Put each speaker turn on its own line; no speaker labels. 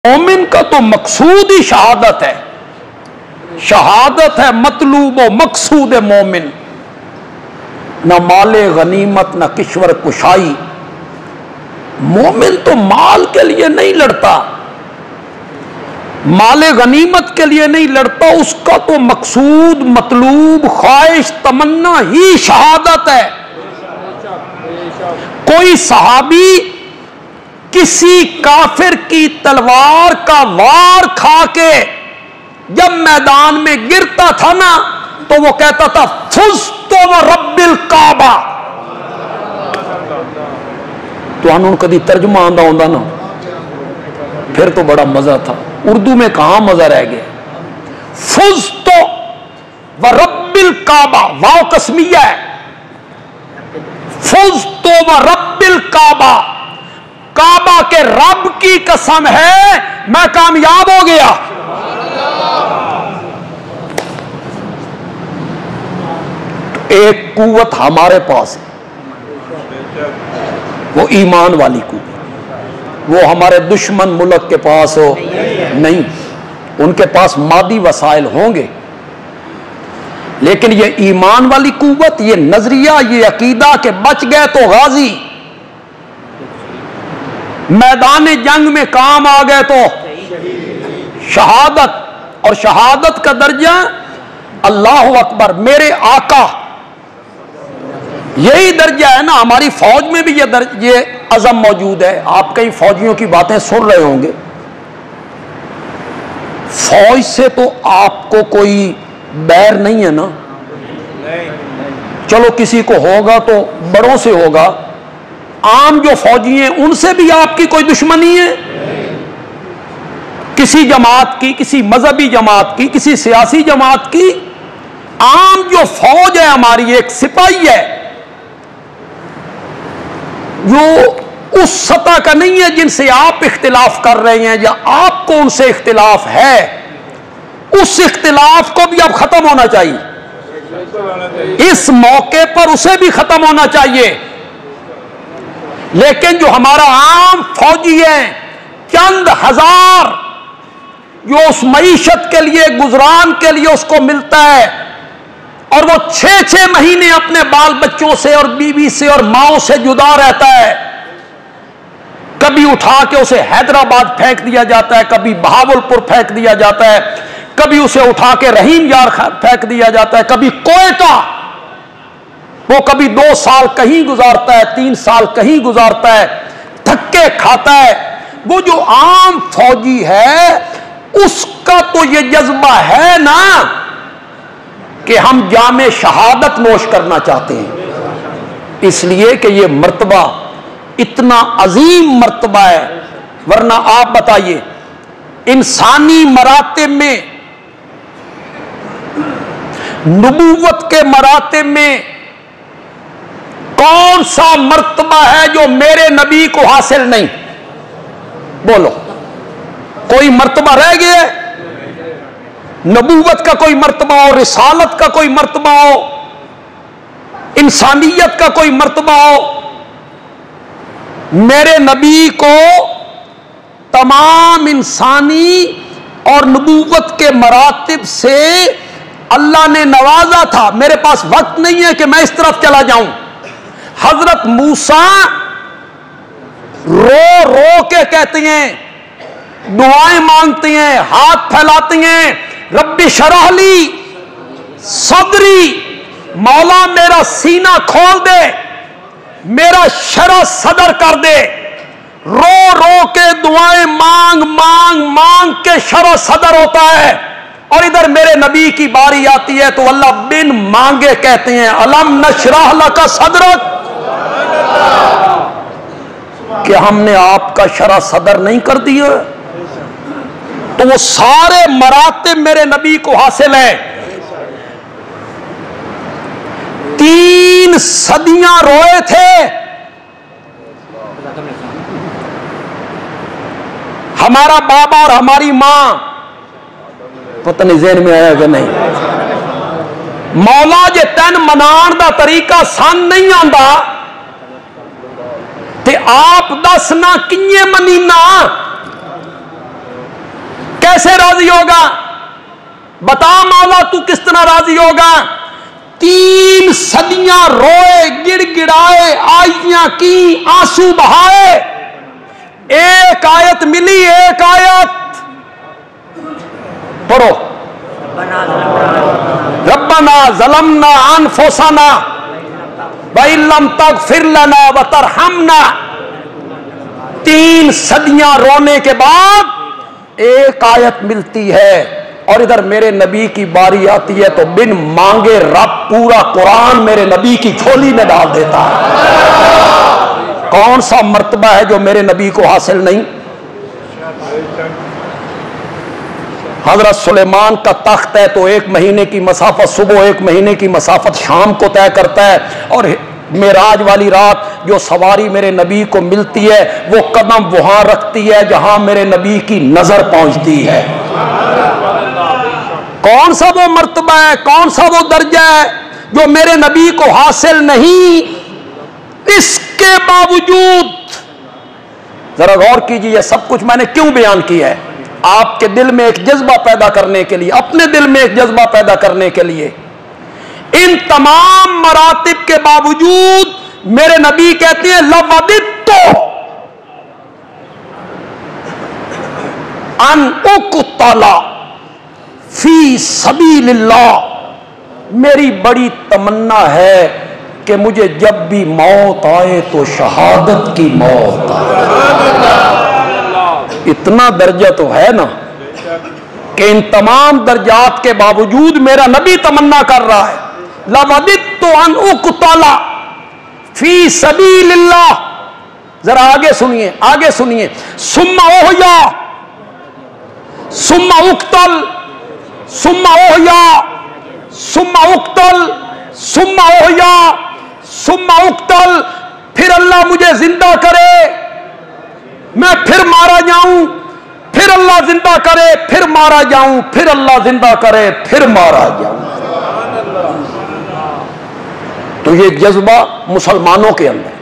मोमिन का तो मकसूद ही शहादत है, शहादत है मतलूब व मकसूद है मोमिन। न माले गनीमत न किश्वर कुशाई। मोमिन तो माल के लिए नहीं लड़ता, माले गनीमत के लिए नहीं लड़ता, उसका तो मकसूद मतलूब ख्वाहिश तमन्ना ही शहादत है। कोई सहाबी किसी काफिर की तलवार का वार खा के जब मैदान में गिरता था ना, तो वो कहता था फुज़्तु व रब्बिल काबा। तो उन्होंने कभी तर्जुमा आंदा होंदा ना, फिर तो बड़ा मजा था। उर्दू में कहां मजा रह गया। फुज़्तु व रब्बिल काबा, वाव कसमिया है। फुज़्तु व रब्बिल काबा, काबा के रब की कसम है मैं कामयाब हो गया। एक कुव्वत हमारे पास है, वो ईमान वाली कुव्वत। वो हमारे दुश्मन मुल्क के पास हो नहीं, उनके पास मादी वसाइल होंगे, लेकिन ये ईमान वाली कुव्वत, ये नजरिया, ये अकीदा के बच गए तो गाजी, मैदान जंग में काम आ गए तो शहादत। और शहादत का दर्जा अल्लाह अकबर, मेरे आका, यही दर्जा है ना। हमारी फौज में भी ये अज़म मौजूद है। आप कई फौजियों की बातें सुन रहे होंगे। फौज से तो आपको कोई बैर नहीं है ना। चलो किसी को होगा तो बड़ों से होगा, आम जो फौजी हैं उनसे भी आपकी कोई दुश्मनी है? किसी जमात की, किसी मजहबी जमात की, किसी सियासी जमात की। आम जो फौज है हमारी, एक सिपाही है, जो उस सतह का नहीं है जिनसे आप इख्तिलाफ कर रहे हैं या आपको उनसे इख्तिलाफ है। उस इख्तिलाफ को भी अब खत्म होना चाहिए, इस मौके पर उसे भी खत्म होना चाहिए। लेकिन जो हमारा आम फौजी है, चंद हजार, जो उस मईशत के लिए, गुजरान के लिए उसको मिलता है, और वो 6-6 महीने अपने बाल बच्चों से और बीवी से और माओ से जुदा रहता है। कभी उठा के उसे हैदराबाद फेंक दिया जाता है, कभी बहावलपुर फेंक दिया जाता है, कभी उसे उठा के रहीम यार फेंक दिया जाता है, कभी कोयटा। वो कभी 2 साल कहीं गुजारता है, 3 साल कहीं गुजारता है, धक्के खाता है। वो जो आम फौजी है उसका तो ये जज्बा है ना कि हम जामे शहादत नोश करना चाहते हैं, इसलिए कि ये मर्तबा इतना अजीम मर्तबा है। वरना आप बताइए, इंसानी मरातिब में, नबूवत के मरातिब में कौन सा मर्तबा है जो मेरे नबी को हासिल नहीं? बोलो, कोई मर्तबा रह गया? नबूवत का कोई मर्तबा हो, रिसालत का कोई मर्तबा हो, इंसानियत का कोई मर्तबा हो। मेरे नबी को तमाम इंसानी और नबूवत के मरातिब से अल्लाह ने नवाजा था। मेरे पास वक्त नहीं है कि मैं इस तरफ चला जाऊं। हजरत मूसा रो रो के कहते हैं, दुआएं मांगती हैं, हाथ फैलाती हैं, रब्बी शरहली सदरी, मौला मेरा सीना खोल दे, मेरा शरा सदर कर दे। रो रो के दुआएं मांग मांग मांग के शरा सदर होता है। और इधर मेरे नबी की बारी आती है तो अल्लाह बिन मांगे कहते हैं, अलम नशरह लका सदरक, कि हमने आपका शरा सदर नहीं कर दिया। तो वो सारे मरातिब मेरे नबी को हासिल है। 3 सदियां रोए थे। हमारा बाबा और हमारी मां, पता नहीं ज़हन में आया कि नहीं, मौला जे तन मनाण दा तरीका सन नहीं आंदा ते आप दस ना किए मनीना। कैसे राजी होगा? बता मौला तू किस तरह राजी होगा? 3 सदियां रोए, गिड़गिड़ाए, आइयां की, आंसू बहाए, एक आयत मिली, एक आयत पढ़ो, रब्बना ज़लमना अनफुसना व इल्लम तग़फिर लना व तरहमना। 3 सदियां रोने के बाद एक आयत मिलती है, और इधर मेरे नबी की बारी आती है तो बिन मांगे रब पूरा कुरान मेरे नबी की झोली में डाल देता है। कौन सा मर्तबा है जो मेरे नबी को हासिल नहीं? हजरत सुलेमान का तख्त है तो 1 महीने की मसाफत सुबह, 1 महीने की मसाफत शाम को तय करता है, और मेराज वाली रात जो सवारी मेरे नबी को मिलती है वो कदम वहां रखती है जहां मेरे नबी की नजर पहुंचती है। कौन सा वो मर्तबा है, कौन सा वो दर्जा है जो मेरे नबी को हासिल नहीं? इसके बावजूद जरा गौर कीजिए, सब कुछ मैंने क्यों बयान किया है? आपके दिल में एक जज्बा पैदा करने के लिए, अपने दिल में एक जज्बा पैदा करने के लिए। इन तमाम मरातिब के बावजूद मेरे नबी कहते हैं लवदित्तो अन उक़तला फी सबीलिल्लाह। मेरी बड़ी तमन्ना है कि मुझे जब भी मौत आए तो शहादत की मौत आए। इतना दर्जा तो है ना कि इन तमाम दर्जात के बावजूद मेरा नबी तमन्ना कर रहा है लवदित्तु अन उक़तला फी सबीलिल्लाह। जरा आगे सुनिए, आगे सुनिए। सुम्मा ओहया सुम्मा उक़तल सुम्मा ओहया सुम्मा उक़तल सुम्मा ओहया सुम्मा उक़तल। फिर अल्लाह मुझे जिंदा करे, मैं फिर मारा जाऊं, फिर अल्लाह जिंदा करे, फिर मारा जाऊं, फिर अल्लाह जिंदा करे, फिर मारा जाऊं। तो ये जज्बा मुसलमानों के अंदर